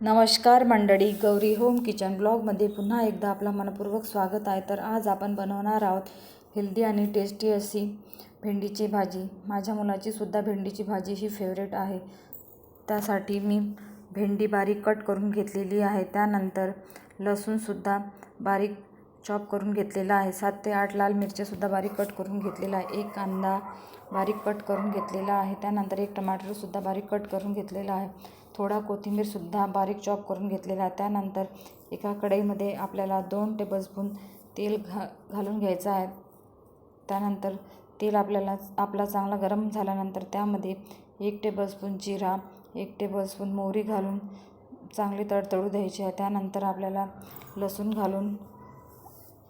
नमस्कार मंडळी, Gauri home kitchen ब्लॉगमध्ये पुन्हा एकदा आपला मनपूर्वक स्वागत आहे। तर आज आपण बनवणार आहोत हेल्दी आणि टेस्टी अशी भेंडीची भाजी। माझ्या मुलाची सुद्धा भेंडीची भाजी ही फेवरेट आहे। त्यासाठी मी भेंडी बारीक कट करून घेतलेली आहे। त्यानंतर लसूण सुद्धा बारीक चॉप करून घेतलेला आहे। 7 ते 8 लाल मिरच्या सुद्धा बारीक कट करून घेतलेला आहे। एक कांदा बारीक कट करून घेतलेला आहे। त्यानंतर एक टमाटर सुद्धा बारीक कट करून घेतलेला आहे। थोडा कोथिंबीर सुद्धा बारीक चॉप करून घेतलेला आहे। त्यानंतर एका कढईमध्ये आपल्याला 2 टेबलस्पून तेल घालून घ्यायचं आहे। त्यानंतर तेल आपला चांगला गरम झाल्यानंतर त्यामध्ये 1 टेबलस्पून जिरा, 1 टेबलस्पून मोहरी घालून चांगली तडतडू द्यायची आहे। त्यानंतर आपल्याला लसूण घालून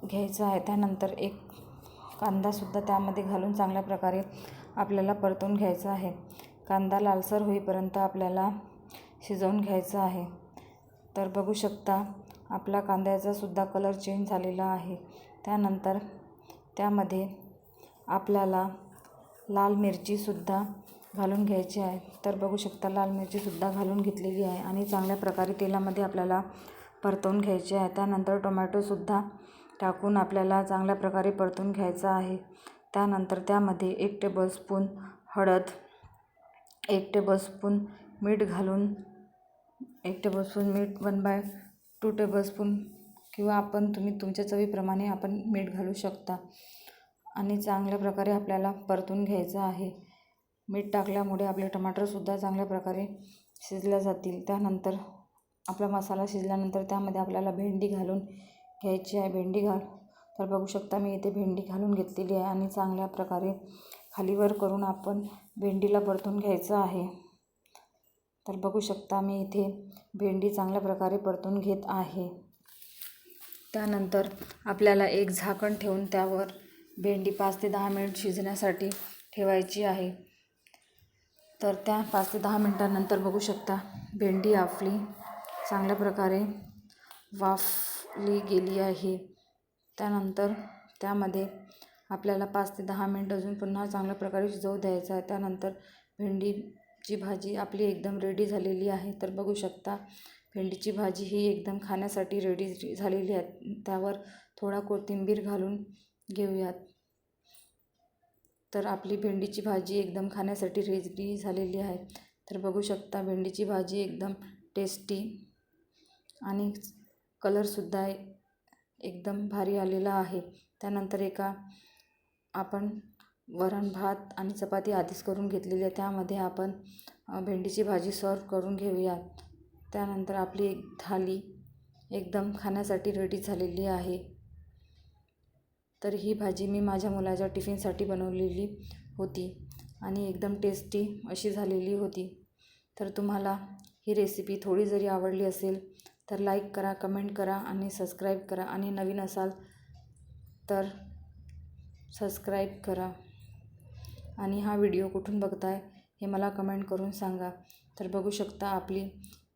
घ्यायचं आहे। त्यानंतर एक कांदा सुद्धा त्यामध्ये घालून चांगल्या प्रकारे आपल्याला परतून घ्यायचा आहे। कांदा लालसर होईपर्यंत आपल्याला शिजवून घ्यायचं आहे। तर बघू शकता आपला कांद्याचा सुद्धा कलर चेंज झालेला आहे। त्यानंतर त्यामध्ये आपल्याला लाल मिरची सुद्धा घालून घ्यायची आहे। तर बघू शकता लाल मिरची सुद्धा घालून घेतलेली आहे आणि चांगल्या प्रकारे तेलामध्ये आपल्याला परतवून घ्यायचे आहे। त्यानंतर टोमॅटो सुद्धा टाकून आपल्याला चांगल्या प्रकारे परतून घ्यायचा आहे। त्यानंतर त्यामध्ये 1 टेबलस्पून हळद, 1 टेबलस्पून मीठ घालून 1 टेबलस्पून मीठ 1/2 टेबलस्पून किंवा तुम्ही तुमच्या चवीप्रमाणे आपण मीठ घालू शकता आणि चांगल्या प्रकारे आपल्याला परतून घ्यायचं आहे। मीठ टाकल्यामुळे आपले टमाटरसुद्धा चांगल्या प्रकारे शिजल्या जातील। त्यानंतर आपला मसाला शिजल्यानंतर त्यामध्ये आपल्याला भेंडी घालून घ्यायची आहे। तर बघू शकता मी इथे भेंडी घालून घेतलेली आहे आणि चांगल्या प्रकारे खालीवर करून आपण भेंडीला परतून घ्यायचं आहे। तर बघू शकता मी इथे भेंडी चांगल्या प्रकारे परतून घेत आहे। त्यानंतर आपल्याला एक झाकण ठेवून त्यावर भेंडी 5 ते 10 मिनिट शिजण्यासाठी ठेवायची आहे। तर त्या 5 ते 10 मिनिटांनंतर बघू शकता भेंडी आपली चांगल्या प्रकारे वाफली गेली आहे। त्यानंतर त्यामध्ये आपल्याला 5 ते 10 मिनिट अजून पुन्हा चांगल्या प्रकारे शिजवू द्यायचं आहे। त्यानंतर भेंडीची भाजी आपली एकदम रेडी झालेली आहे। तर बघू शकता भेंडीची भाजी ही एकदम खाण्यासाठी रेडी झालेली आहे। त्यावर थोडा कोथिंबीर घालून घेऊयात। तर आपली भेंडीची भाजी एकदम खाण्यासाठी रेडी झालेली आहे। तर बघू शकता भेंडीची भाजी एकदम टेस्टी आणि कलरसुद्धा एकदम भारी आलेला आहे। त्यानंतर आपण वरण भात आणि चपाती आधीच करून घेतलेली आहे, त्यामध्ये आपण भेंडीची भाजी सर्व करून घेऊयात। त्यानंतर आपली एक थाली एकदम खाण्यासाठी रेडी झालेली आहे। तर ही भाजी मी माझ्या मुलाच्या टिफिनसाठी बनवलेली होती आणि एकदम टेस्टी अशी झालेली होती। तर तुम्हाला ही रेसिपी थोडी जरी आवडली असेल तर लाईक करा, कमेंट करा आणि सबस्क्राईब करा आणि नवीन असाल तर सबस्क्राईब करा आणि हा व्हिडिओ कुठून बघताय हे मला कमेंट करून सांगा। तर बघू शकता आपली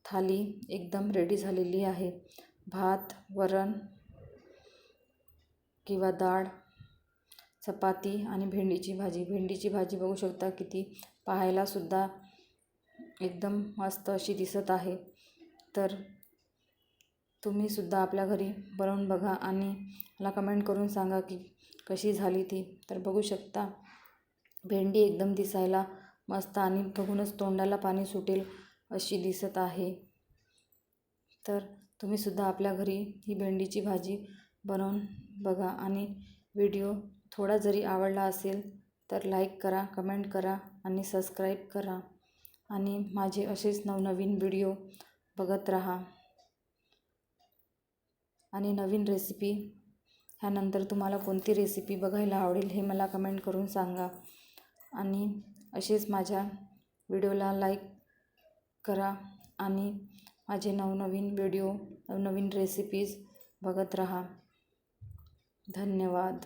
थाली एकदम रेडी झालेली आहे। भात, वरण किंवा डाळ, चपाती आणि भेंडीची भाजी बघू शकता किती पाहायला सुद्धा एकदम मस्त अशी दिसत आहे। तर तुम्ही सुद्धा आपल्या घरी बनवून बघा आणि मला कमेंट करून सांगा की कशी झाली ती। तर बघू शकता भेंडी एकदम दिसायला मस्त आणि बघूनच तोंडाला पाणी सुटेल अशी दिसत आहे। तर तुम्ही सुद्धा आपल्या घरी ही भेंडीची भाजी बनवून बघा आणि व्हिडिओ थोडा जरी आवडला असेल तर लाईक करा, कमेंट करा आणि सबस्क्राईब करा आणि माझे असेच नवनवीन व्हिडिओ बघत राहा। आणि नवीन रेसिपी ह्यानंतर तुम्हाला कोणती रेसिपी बघायला आवडेल हे मला कमेंट करून सांगा आणि असेच माझ्या व्हिडिओला लाईक करा आणि माझे नवनवीन व्हिडिओ, नवनवीन रेसिपीज बघत राहा। धन्यवाद।